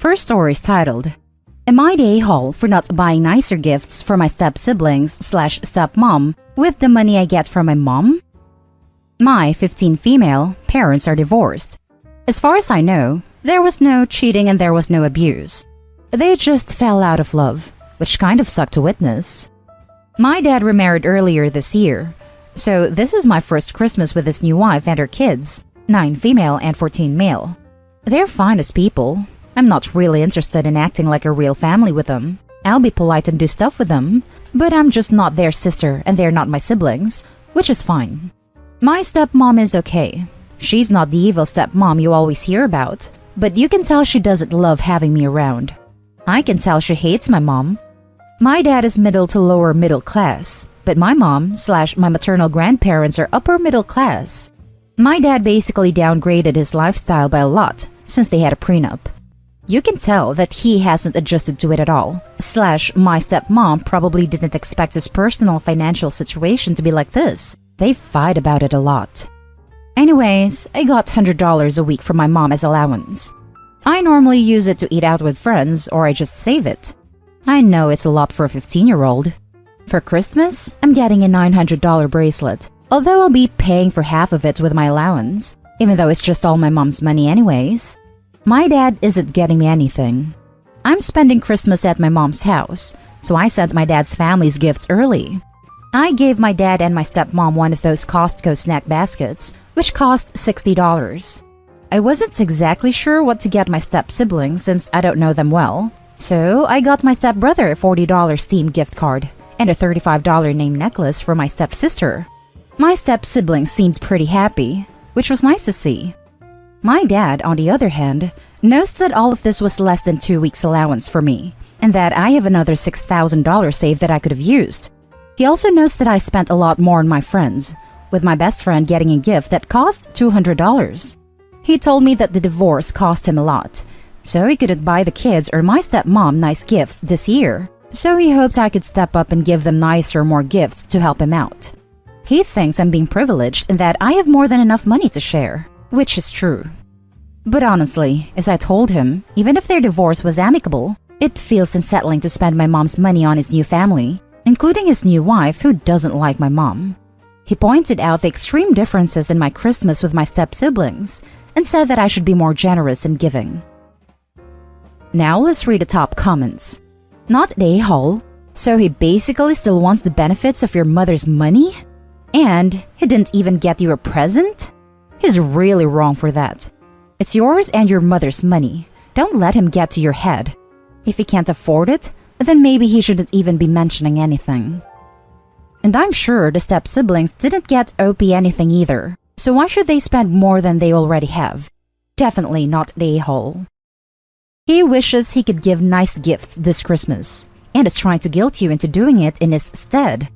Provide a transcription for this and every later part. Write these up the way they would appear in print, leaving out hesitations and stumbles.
First story is titled, Am I the a-hole for not buying nicer gifts for my step-siblings/stepmom with the money I get from my mom? My 15 female parents are divorced. As far as I know, there was no cheating and there was no abuse. They just fell out of love, which kind of sucked to witness. My dad remarried earlier this year, so this is my first Christmas with his new wife and her kids, 9 female and 14 male. They're fine as people. I'm not really interested in acting like a real family with them. I'll be polite and do stuff with them, but I'm just not their sister and they're not my siblings, which is fine. My stepmom is okay. She's not the evil stepmom you always hear about, but you can tell she doesn't love having me around. I can tell she hates my mom. My dad is middle to lower middle class, but my mom/my maternal grandparents are upper middle class. My dad basically downgraded his lifestyle by a lot since they had a prenup. You can tell that he hasn't adjusted to it at all. My stepmom probably didn't expect his personal financial situation to be like this. They fight about it a lot. Anyways, I got $100 a week from my mom as allowance. I normally use it to eat out with friends or I just save it. I know it's a lot for a 15-year-old. For Christmas, I'm getting a $900 bracelet, although I'll be paying for half of it with my allowance, even though it's just all my mom's money anyways. My dad isn't getting me anything. I'm spending Christmas at my mom's house, so I sent my dad's family's gifts early. I gave my dad and my stepmom one of those Costco snack baskets, which cost $60. I wasn't exactly sure what to get my step-sibling since I don't know them well, so I got my stepbrother a $40 Steam gift card and a $35 name necklace for my stepsister. My step-sibling seemed pretty happy, which was nice to see. My dad, on the other hand, knows that all of this was less than 2 weeks' allowance for me, and that I have another $6,000 saved that I could have used. He also knows that I spent a lot more on my friends, with my best friend getting a gift that cost $200. He told me that the divorce cost him a lot, so he couldn't buy the kids or my stepmom nice gifts this year, so he hoped I could step up and give them nicer, more gifts to help him out. He thinks I'm being privileged and that I have more than enough money to share, which is true. But honestly, as I told him, even if their divorce was amicable, it feels unsettling to spend my mom's money on his new family, including his new wife who doesn't like my mom. He pointed out the extreme differences in my Christmas with my step-siblings and said that I should be more generous and giving. Now let's read the top comments. Not the a-hole, so he basically still wants the benefits of your mother's money? And he didn't even get you a present? He's really wrong for that. It's yours and your mother's money. Don't let him get to your head. If he can't afford it, then maybe he shouldn't even be mentioning anything. And I'm sure the step-siblings didn't get OP anything either, so why should they spend more than they already have? Definitely not the a-hole. He wishes he could give nice gifts this Christmas, and is trying to guilt you into doing it in his stead.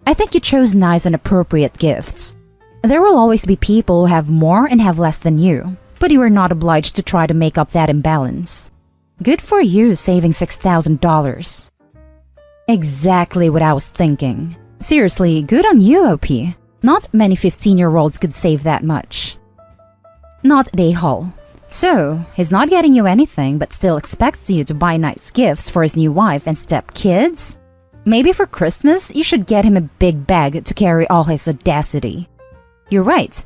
I think you chose nice and appropriate gifts. There will always be people who have more and have less than you, but you are not obliged to try to make up that imbalance. Good for you saving $6,000. Exactly what I was thinking. Seriously, good on you, OP. Not many 15-year-olds could save that much. Not the a-hole. So, he's not getting you anything but still expects you to buy nice gifts for his new wife and step-kids? Maybe for Christmas, you should get him a big bag to carry all his audacity. You're right.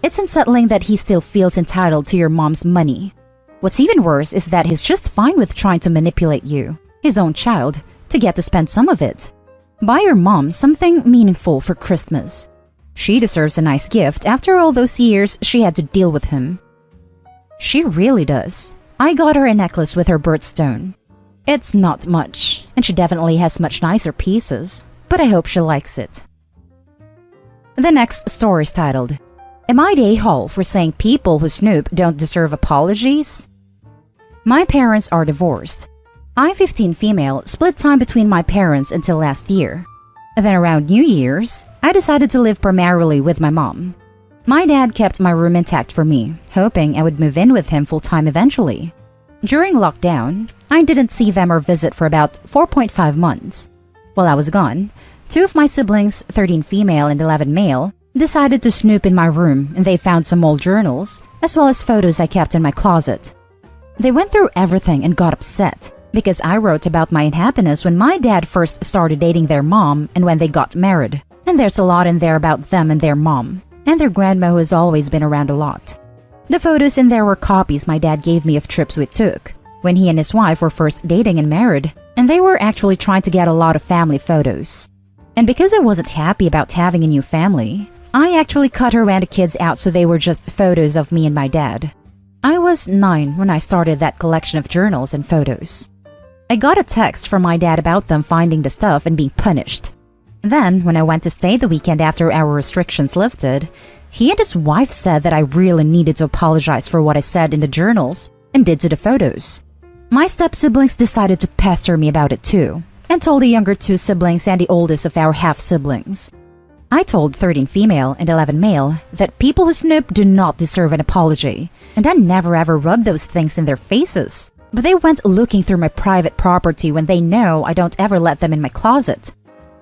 It's unsettling that he still feels entitled to your mom's money. What's even worse is that he's just fine with trying to manipulate you, his own child, to get to spend some of it. Buy your mom something meaningful for Christmas. She deserves a nice gift after all those years she had to deal with him. She really does. I got her a necklace with her birthstone. It's not much, and she definitely has much nicer pieces, but I hope she likes it. The next story is titled, Am I the a-hole for saying people who snoop don't deserve apologies? My parents are divorced. I'm 15 female, split time between my parents until last year. Then around New Year's, I decided to live primarily with my mom. My dad kept my room intact for me, hoping I would move in with him full-time eventually. During lockdown, I didn't see them or visit for about 4.5 months. While I was gone, 2 of my siblings, 13 female and 11 male, decided to snoop in my room and they found some old journals, as well as photos I kept in my closet. They went through everything and got upset because I wrote about my unhappiness when my dad first started dating their mom and when they got married. And there's a lot in there about them and their mom, and their grandma who has always been around a lot. The photos in there were copies my dad gave me of trips we took when he and his wife were first dating and married, and they were actually trying to get a lot of family photos. And because I wasn't happy about having a new family, I actually cut her and the kids out so they were just photos of me and my dad. I was 9 when I started that collection of journals and photos. I got a text from my dad about them finding the stuff and being punished. Then, when I went to stay the weekend after our restrictions lifted, he and his wife said that I really needed to apologize for what I said in the journals and did to the photos. My step-siblings decided to pester me about it too, and told the younger 2 siblings and the oldest of our half-siblings. I told 13 female and 11 male that people who snoop do not deserve an apology, and I never ever rubbed those things in their faces. But they went looking through my private property when they know I don't ever let them in my closet.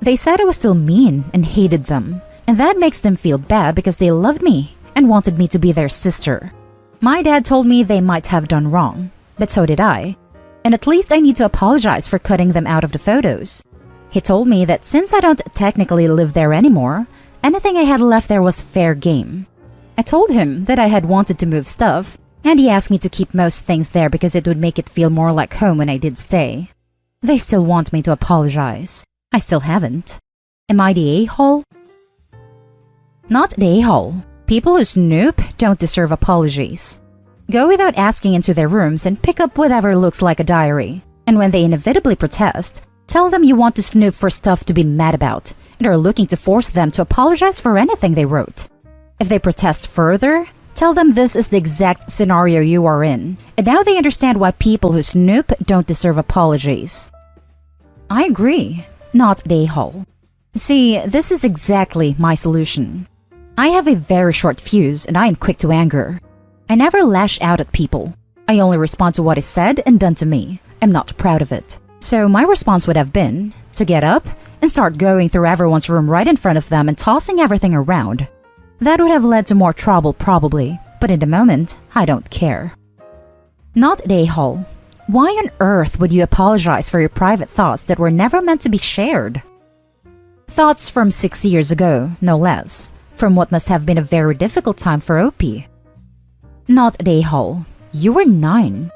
They said I was still mean and hated them, and that makes them feel bad because they loved me and wanted me to be their sister. My dad told me they might have done wrong, but so did I, and at least I need to apologize for cutting them out of the photos. He told me that since I don't technically live there anymore, anything I had left there was fair game. I told him that I had wanted to move stuff, and he asked me to keep most things there because it would make it feel more like home when I did stay. They still want me to apologize. I still haven't. Am I the a-hole? Not the a-hole. People who snoop don't deserve apologies. Go without asking into their rooms and pick up whatever looks like a diary. And when they inevitably protest, tell them you want to snoop for stuff to be mad about and are looking to force them to apologize for anything they wrote. If they protest further, tell them this is the exact scenario you are in, and now they understand why people who snoop don't deserve apologies. I agree. Not the a-hole. See, this is exactly my solution. I have a very short fuse and I am quick to anger. I never lash out at people. I only respond to what is said and done to me. I'm not proud of it. So my response would have been to get up and start going through everyone's room right in front of them and tossing everything around. That would have led to more trouble probably, but in the moment, I don't care. Not the a-hole. Why on earth would you apologize for your private thoughts that were never meant to be shared? Thoughts from 6 years ago, no less, from what must have been a very difficult time for OP. Not the a-hole. You were 9.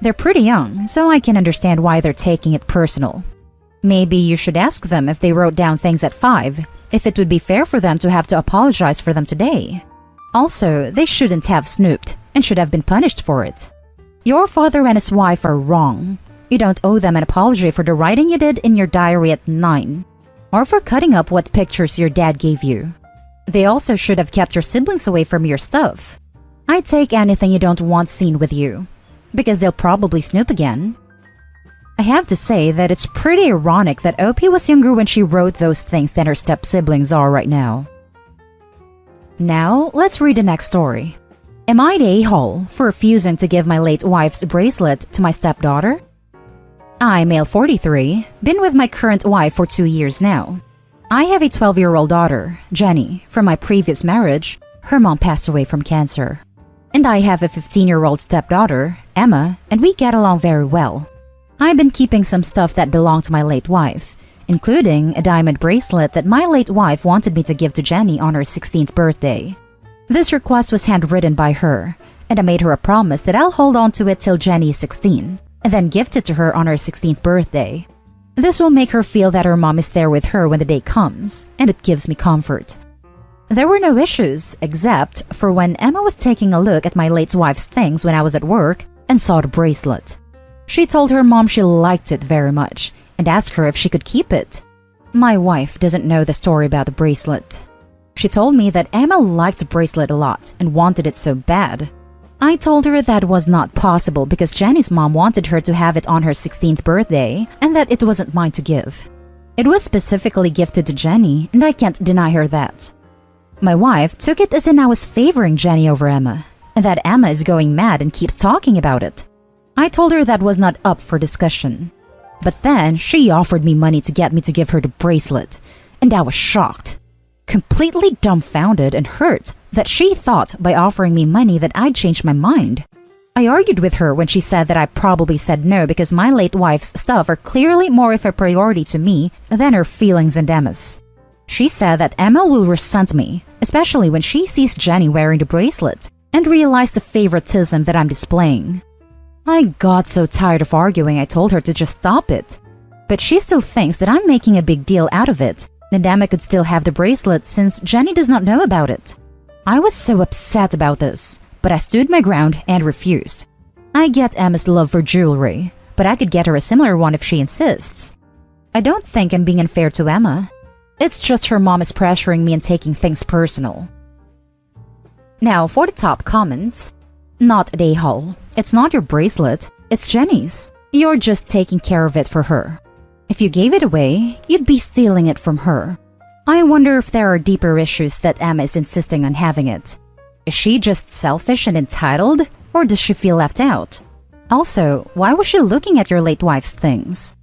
They're pretty young, so I can understand why they're taking it personal. Maybe you should ask them if they wrote down things at 5, if it would be fair for them to have to apologize for them today. Also, they shouldn't have snooped and should have been punished for it. Your father and his wife are wrong. You don't owe them an apology for the writing you did in your diary at 9, or for cutting up what pictures your dad gave you. They also should have kept your siblings away from your stuff. I'd take anything you don't want seen with you, because they'll probably snoop again. I have to say that it's pretty ironic that OP was younger when she wrote those things than her step-siblings are right now. Now, let's read the next story. Am I the a-hole for refusing to give my late wife's bracelet to my stepdaughter? I, male 43, been with my current wife for 2 years now. I have a 12-year-old daughter, Jenny, from my previous marriage. Her mom passed away from cancer. And I have a 15-year-old stepdaughter, Emma, and we get along very well. I've been keeping some stuff that belonged to my late wife, including a diamond bracelet that my late wife wanted me to give to Jenny on her 16th birthday. This request was handwritten by her, and I made her a promise that I'll hold on to it till Jenny is 16, and then gift it to her on her 16th birthday. This will make her feel that her mom is there with her when the day comes, and it gives me comfort. There were no issues, except for when Emma was taking a look at my late wife's things when I was at work and saw the bracelet. She told her mom she liked it very much and asked her if she could keep it. My wife doesn't know the story about the bracelet. She told me that Emma liked the bracelet a lot and wanted it so bad. I told her that was not possible because Jenny's mom wanted her to have it on her 16th birthday and that it wasn't mine to give. It was specifically gifted to Jenny and I can't deny her that. My wife took it as in I was favoring Jenny over Emma and that Emma is going mad and keeps talking about it. I told her that was not up for discussion. But then she offered me money to get me to give her the bracelet, and I was shocked. Completely dumbfounded and hurt that she thought by offering me money that I'd change my mind. I argued with her when she said that I probably said no because my late wife's stuff are clearly more of a priority to me than her feelings and Emma's. She said that Emma will resent me, especially when she sees Jenny wearing the bracelet and realized the favoritism that I'm displaying. I got so tired of arguing I told her to just stop it. But she still thinks that I'm making a big deal out of it, and Emma could still have the bracelet since Jenny does not know about it. I was so upset about this, but I stood my ground and refused. I get Emma's love for jewelry, but I could get her a similar one if she insists. I don't think I'm being unfair to Emma. It's just her mom is pressuring me and taking things personal. Now for the top comment. Not at a-hole. It's not your bracelet, it's Jenny's. You're just taking care of it for her. If you gave it away, you'd be stealing it from her. I wonder if there are deeper issues that Emma is insisting on having it. Is she just selfish and entitled, or does she feel left out? Also, why was she looking at your late wife's things?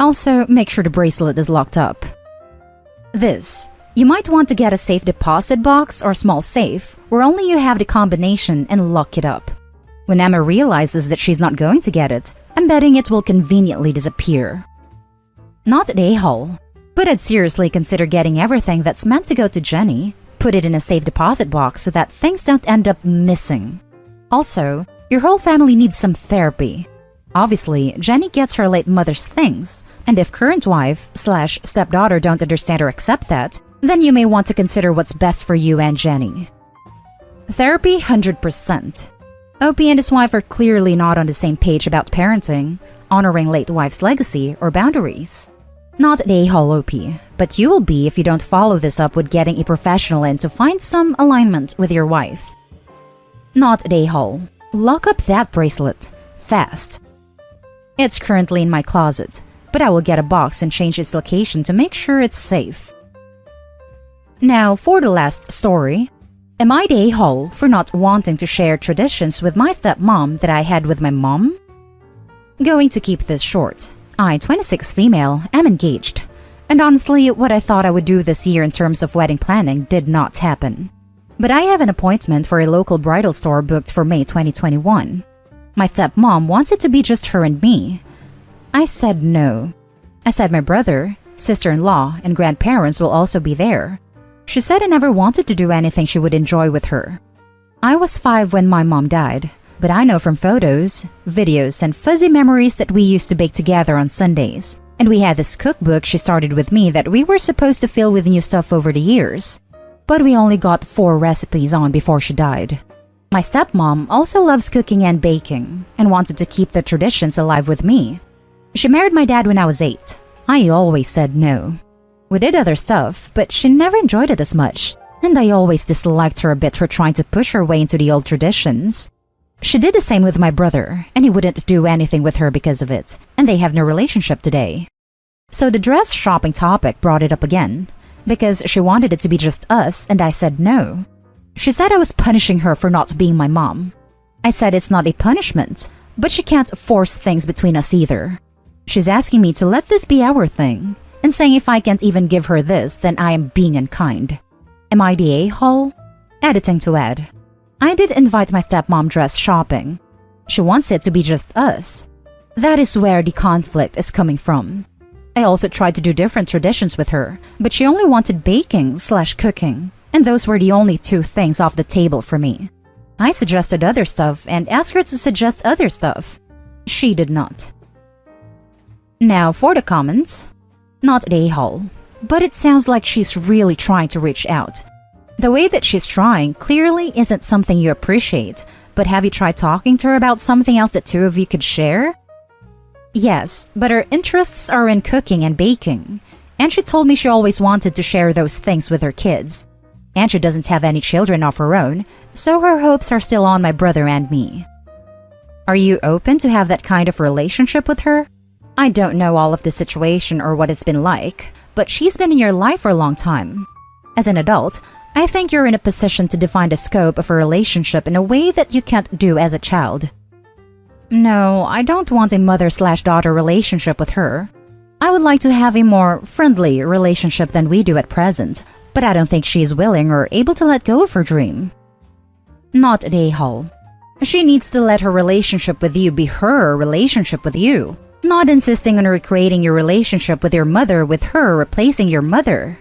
Also, make sure the bracelet is locked up. You might want to get a safe deposit box or small safe where only you have the combination and lock it up. When Emma realizes that she's not going to get it, I'm betting it will conveniently disappear. Not at a-hole, but I'd seriously consider getting everything that's meant to go to Jenny, put it in a safe deposit box so that things don't end up missing. Also, your whole family needs some therapy. Obviously, Jenny gets her late mother's things, and if current wife/stepdaughter don't understand or accept that, then you may want to consider what's best for you and Jenny. Therapy 100%. Opie and his wife are clearly not on the same page about parenting, honoring late wife's legacy, or boundaries. Not an a-hole Opie, but you will be if you don't follow this up with getting a professional in to find some alignment with your wife. Not an a-hole. Lock up that bracelet. Fast. It's currently in my closet, but I will get a box and change its location to make sure it's safe. Now for the last story. Am I the a-hole for not wanting to share traditions with my stepmom that I had with my mom? Going to keep this short. I, 26 female, am engaged. And honestly, what I thought I would do this year in terms of wedding planning did not happen. But I have an appointment for a local bridal store booked for May 2021. My stepmom wants it to be just her and me. I said no. I said my brother, sister-in-law, and grandparents will also be there. She said I never wanted to do anything she would enjoy with her. I was 5 when my mom died, but I know from photos, videos, and fuzzy memories that we used to bake together on Sundays. And we had this cookbook she started with me that we were supposed to fill with new stuff over the years. But we only got 4 recipes on before she died. My stepmom also loves cooking and baking, and wanted to keep the traditions alive with me. She married my dad when I was 8. I always said no. We did other stuff, but she never enjoyed it as much, and I always disliked her a bit for trying to push her way into the old traditions. She did the same with my brother, and he wouldn't do anything with her because of it, and they have no relationship today. So the dress shopping topic brought it up again, because she wanted it to be just us, and I said no. She said I was punishing her for not being my mom. I said it's not a punishment, but she can't force things between us either. She's asking me to let this be our thing, and saying if I can't even give her this, then I am being unkind. Am I the a-hole? Editing to add. I did invite my stepmom dress shopping. She wants it to be just us. That is where the conflict is coming from. I also tried to do different traditions with her, but she only wanted baking/cooking, and those were the only 2 things off the table for me. I suggested other stuff and asked her to suggest other stuff. She did not. Now for the comments. Not an a-hole, but it sounds like she's really trying to reach out. The way that she's trying clearly isn't something you appreciate, but have you tried talking to her about something else that 2 of you could share? Yes, but her interests are in cooking and baking, and she told me she always wanted to share those things with her kids. And she doesn't have any children of her own, so her hopes are still on my brother and me. Are you open to have that kind of relationship with her? I don't know all of the situation or what it's been like, but she's been in your life for a long time. As an adult, I think you're in a position to define the scope of a relationship in a way that you can't do as a child. No, I don't want a mother/daughter relationship with her. I would like to have a more friendly relationship than we do at present, but I don't think she is willing or able to let go of her dream. Not an a-hole. She needs to let her relationship with you be her relationship with you, not insisting on recreating your relationship with your mother with her replacing your mother.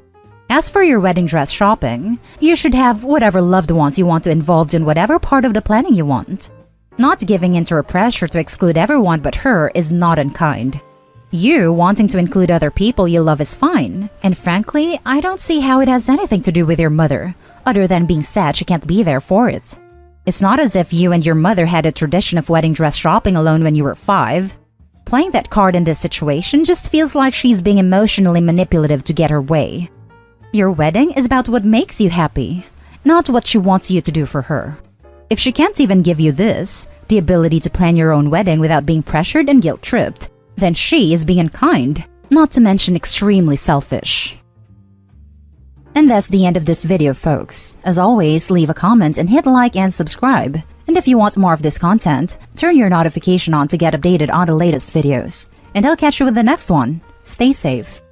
As for your wedding dress shopping, you should have whatever loved ones you want to involved in whatever part of the planning you want. Not giving into her pressure to exclude everyone but her is not unkind. You wanting to include other people you love is fine, and frankly, I don't see how it has anything to do with your mother, other than being sad she can't be there for it. It's not as if you and your mother had a tradition of wedding dress shopping alone when you were 5. Playing that card in this situation just feels like she's being emotionally manipulative to get her way. Your wedding is about what makes you happy, not what she wants you to do for her. If she can't even give you this, the ability to plan your own wedding without being pressured and guilt-tripped, then she is being unkind, not to mention extremely selfish. And that's the end of this video, folks. As always, leave a comment and hit like and subscribe. And if you want more of this content, turn your notification on to get updated on the latest videos. And I'll catch you with the next one. Stay safe.